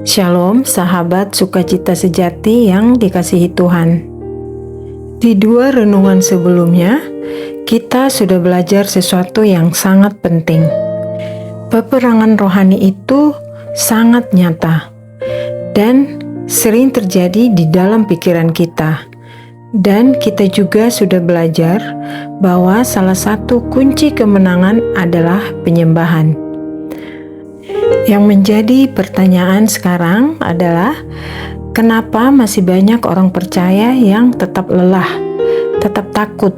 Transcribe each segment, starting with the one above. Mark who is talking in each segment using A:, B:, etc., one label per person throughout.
A: Shalom sahabat sukacita sejati yang dikasihi Tuhan. Di dua renungan sebelumnya, kita sudah belajar sesuatu yang sangat penting. Peperangan rohani itu sangat nyata dan sering terjadi di dalam pikiran kita. Dan kita juga sudah belajar bahwa salah satu kunci kemenangan adalah penyembahan. Yang menjadi pertanyaan sekarang adalah kenapa masih banyak orang percaya yang tetap lelah, tetap takut,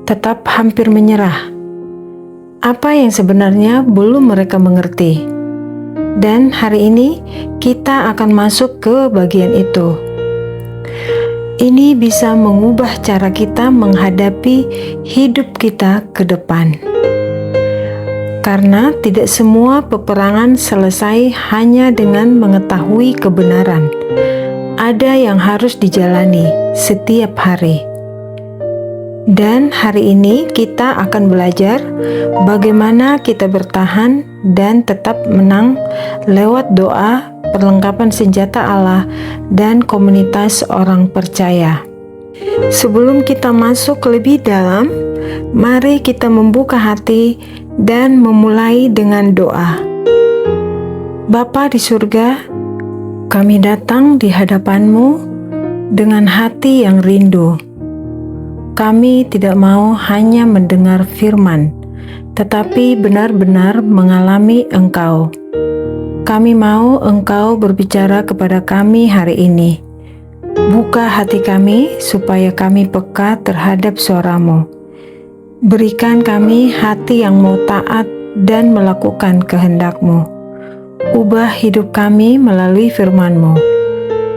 A: tetap hampir menyerah? Apa yang sebenarnya belum mereka mengerti? Dan hari ini kita akan masuk ke bagian itu. Ini bisa mengubah cara kita menghadapi hidup kita ke depan. Karena tidak semua peperangan selesai hanya dengan mengetahui kebenaran. Ada yang harus dijalani setiap hari. Dan hari ini kita akan belajar bagaimana kita bertahan dan tetap menang lewat doa, perlengkapan senjata Allah, dan komunitas orang percaya. Sebelum kita masuk lebih dalam, mari kita membuka hati dan memulai dengan doa. Bapa di surga, kami datang di hadapan-Mu dengan hati yang rindu. Kami tidak mau hanya mendengar firman, tetapi benar-benar mengalami Engkau. Kami mau Engkau berbicara kepada kami hari ini. Buka hati kami supaya kami peka terhadap suara-Mu. Berikan kami hati yang mau taat dan melakukan kehendak-Mu. Ubah hidup kami melalui firman-Mu.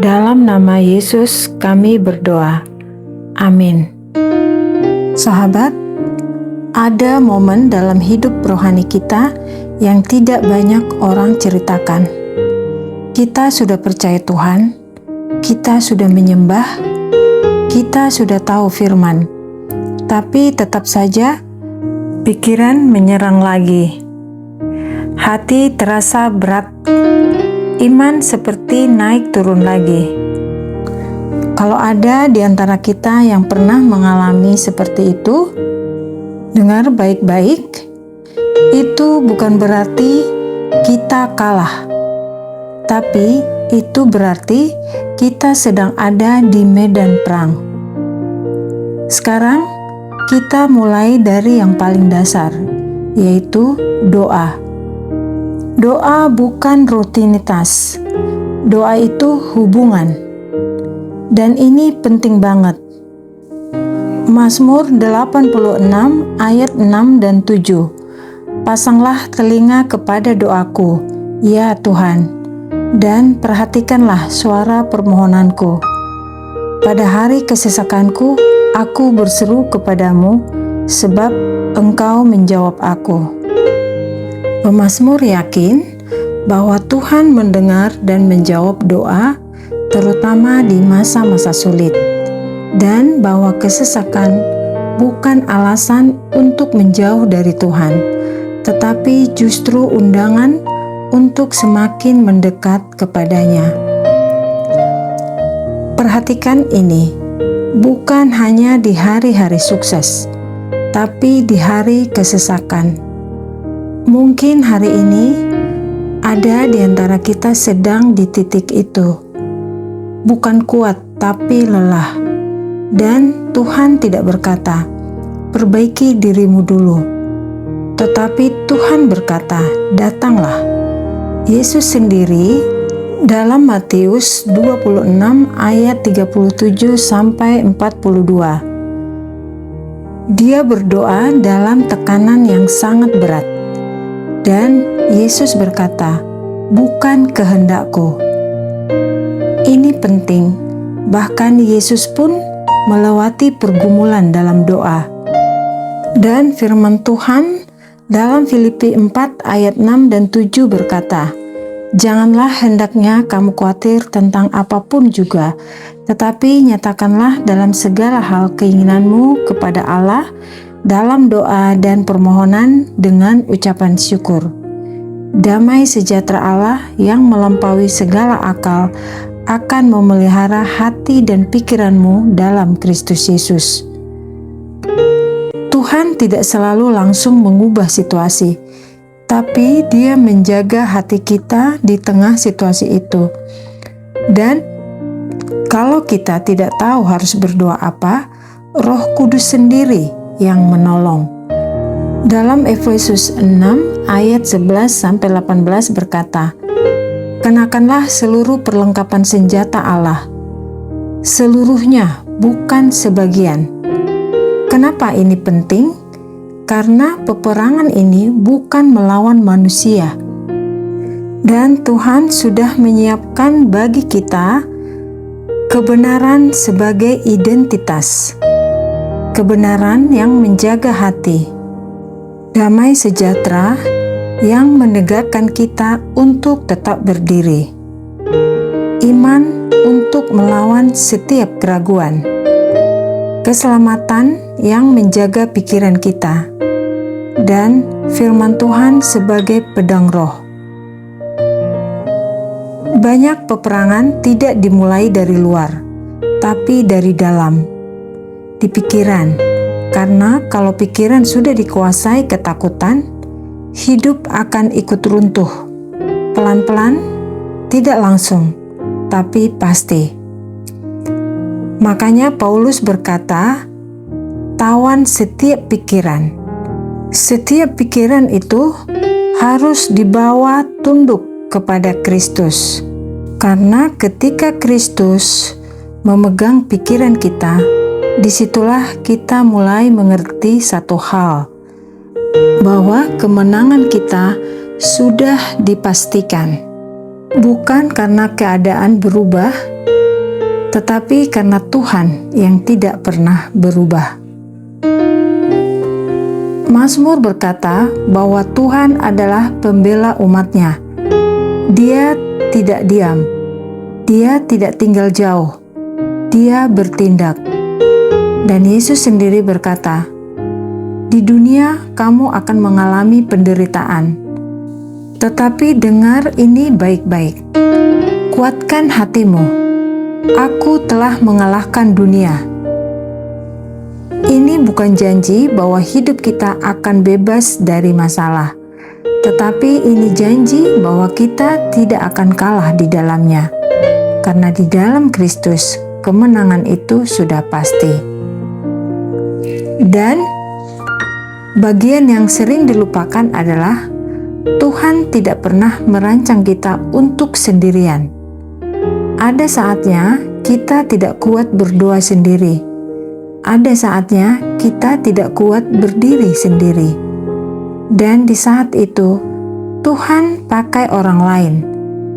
A: Dalam nama Yesus kami berdoa. Amin. Sahabat, ada momen dalam hidup rohani kita yang tidak banyak orang ceritakan. Kita sudah percaya Tuhan, kita sudah menyembah, kita sudah tahu firman. Tapi tetap saja pikiran menyerang lagi. Hati terasa berat. Iman seperti naik turun lagi. Kalau ada di antara kita yang pernah mengalami seperti itu, dengar baik-baik. Itu bukan berarti kita kalah. Tapi itu berarti kita sedang ada di medan perang. Sekarang kita mulai dari yang paling dasar, yaitu doa. Doa bukan rutinitas. Doa itu hubungan. Dan ini penting banget. Mazmur 86 ayat 6 dan 7. Pasanglah telinga kepada doaku, ya Tuhan, dan perhatikanlah suara permohonanku. Pada hari kesesakanku, aku berseru kepadamu, sebab Engkau menjawab aku. Pemazmur yakin bahwa Tuhan mendengar dan menjawab doa, terutama di masa-masa sulit, dan bahwa kesesakan bukan alasan untuk menjauh dari Tuhan, tetapi justru undangan untuk semakin mendekat kepadanya. Perhatikan ini. Bukan hanya di hari-hari sukses, tapi di hari kesesakan. Mungkin hari ini ada di antara kita sedang di titik itu. Bukan kuat, tapi lelah. Dan Tuhan tidak berkata, "Perbaiki dirimu dulu." Tetapi Tuhan berkata, "Datanglah." Yesus sendiri dalam Matius 26 ayat 37 sampai 42. Dia berdoa dalam tekanan yang sangat berat. Dan Yesus berkata, "Bukan kehendakku." Ini penting. Bahkan Yesus pun melewati pergumulan dalam doa. Dan firman Tuhan dalam Filipi 4 ayat 6 dan 7 berkata, "Janganlah hendaknya kamu khawatir tentang apapun juga, tetapi nyatakanlah dalam segala hal keinginanmu kepada Allah dalam doa dan permohonan dengan ucapan syukur. Damai sejahtera Allah yang melampaui segala akal akan memelihara hati dan pikiranmu dalam Kristus Yesus. Tuhan tidak selalu langsung mengubah situasi, tapi Dia menjaga hati kita di tengah situasi itu. Dan kalau kita tidak tahu harus berdoa apa, Roh Kudus sendiri yang menolong. Dalam Efesus 6 ayat 11-18 berkata, "Kenakanlah seluruh perlengkapan senjata Allah, seluruhnya bukan sebagian." Kenapa ini penting? Karena peperangan ini bukan melawan manusia. Dan Tuhan sudah menyiapkan bagi kita kebenaran sebagai identitas. Kebenaran yang menjaga hati. Damai sejahtera yang menegakkan kita untuk tetap berdiri. Iman untuk melawan setiap keraguan. Keselamatan yang menjaga pikiran kita. Dan firman Tuhan sebagai pedang roh. Banyak peperangan tidak dimulai dari luar, tapi dari dalam, di pikiran. Karena kalau pikiran sudah dikuasai ketakutan, hidup akan ikut runtuh. Pelan-pelan, tidak langsung, tapi pasti. Makanya Paulus berkata, tawan setiap pikiran. Setiap pikiran itu harus dibawa tunduk kepada Kristus. Karena ketika Kristus memegang pikiran kita, disitulah kita mulai mengerti satu hal, bahwa kemenangan kita sudah dipastikan, bukan karena keadaan berubah, tetapi karena Tuhan yang tidak pernah berubah. Mazmur berkata bahwa Tuhan adalah pembela umatnya. Dia tidak diam, Dia tidak tinggal jauh, Dia bertindak. Dan Yesus sendiri berkata, "Di dunia kamu akan mengalami penderitaan. Tetapi dengar ini baik-baik. Kuatkan hatimu. Aku telah mengalahkan dunia." Ini bukan janji bahwa hidup kita akan bebas dari masalah. Tetapi ini janji bahwa kita tidak akan kalah di dalamnya. Karena di dalam Kristus, kemenangan itu sudah pasti. Dan bagian yang sering dilupakan adalah Tuhan tidak pernah merancang kita untuk sendirian. Ada saatnya kita tidak kuat berdoa sendiri. Ada saatnya kita tidak kuat berdiri sendiri. Dan di saat itu, Tuhan pakai orang lain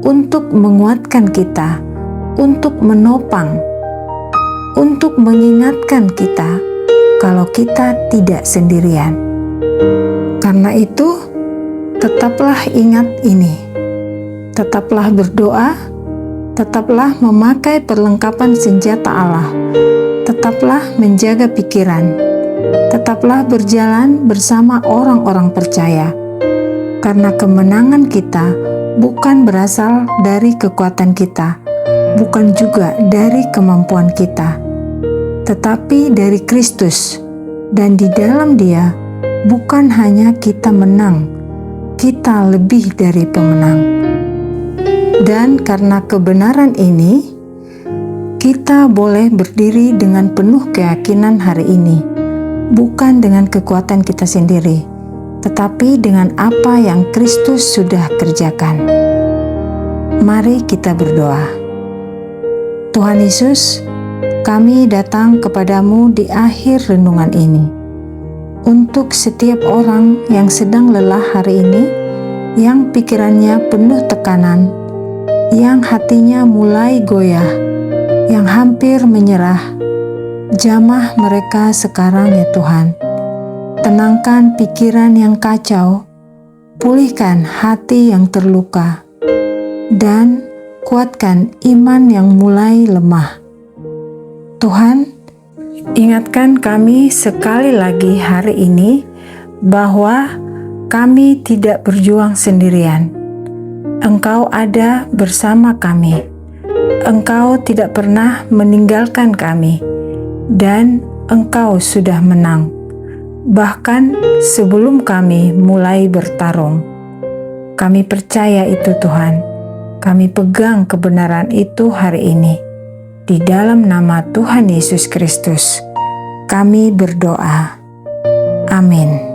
A: untuk menguatkan kita, untuk menopang, untuk mengingatkan kita kalau kita tidak sendirian. Karena itu, tetaplah ingat ini. Tetaplah berdoa, tetaplah memakai perlengkapan senjata Allah. Tetaplah menjaga pikiran. Tetaplah berjalan bersama orang-orang percaya. Karena kemenangan kita bukan berasal dari kekuatan kita, bukan juga dari kemampuan kita, tetapi dari Kristus. Dan di dalam Dia bukan hanya kita menang, kita lebih dari pemenang. Dan karena kebenaran ini, kita boleh berdiri dengan penuh keyakinan hari ini, bukan dengan kekuatan kita sendiri, tetapi dengan apa yang Kristus sudah kerjakan. Mari kita berdoa. Tuhan Yesus, kami datang kepadamu di akhir renungan ini. Untuk setiap orang yang sedang lelah hari ini, yang pikirannya penuh tekanan, yang hatinya mulai goyah, yang hampir menyerah, jamah mereka sekarang ya Tuhan. Tenangkan pikiran yang kacau, pulihkan hati yang terluka, dan kuatkan iman yang mulai lemah. Tuhan, ingatkan kami sekali lagi hari ini bahwa kami tidak berjuang sendirian. Engkau ada bersama kami. Engkau tidak pernah meninggalkan kami, dan Engkau sudah menang, bahkan sebelum kami mulai bertarung. Kami percaya itu Tuhan. Kami pegang kebenaran itu hari ini. Di dalam nama Tuhan Yesus Kristus, kami berdoa. Amin.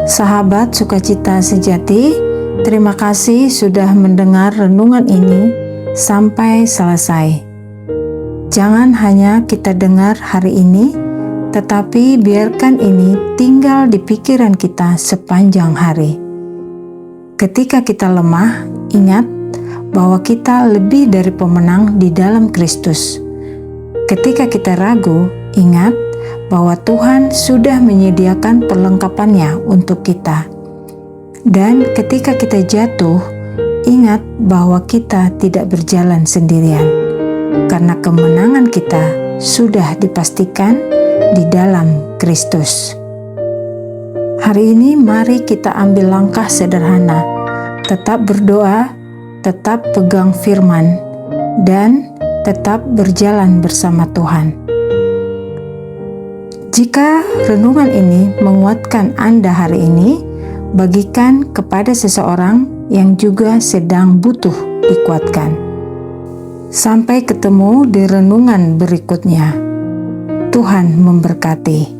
A: Sahabat Sukacita Sejati, terima kasih sudah mendengar renungan ini sampai selesai. Jangan hanya kita dengar hari ini, tetapi biarkan ini tinggal di pikiran kita sepanjang hari. Ketika kita lemah, ingat bahwa kita lebih dari pemenang di dalam Kristus. Ketika kita ragu, ingat bahwa Tuhan sudah menyediakan perlengkapannya untuk kita. Dan ketika kita jatuh, ingat bahwa kita tidak berjalan sendirian, karena kemenangan kita sudah dipastikan di dalam Kristus. Hari ini mari kita ambil langkah sederhana, tetap berdoa, tetap pegang firman, dan tetap berjalan bersama Tuhan. Jika renungan ini menguatkan Anda hari ini, bagikan kepada seseorang yang juga sedang butuh dikuatkan. Sampai ketemu di renungan berikutnya. Tuhan memberkati.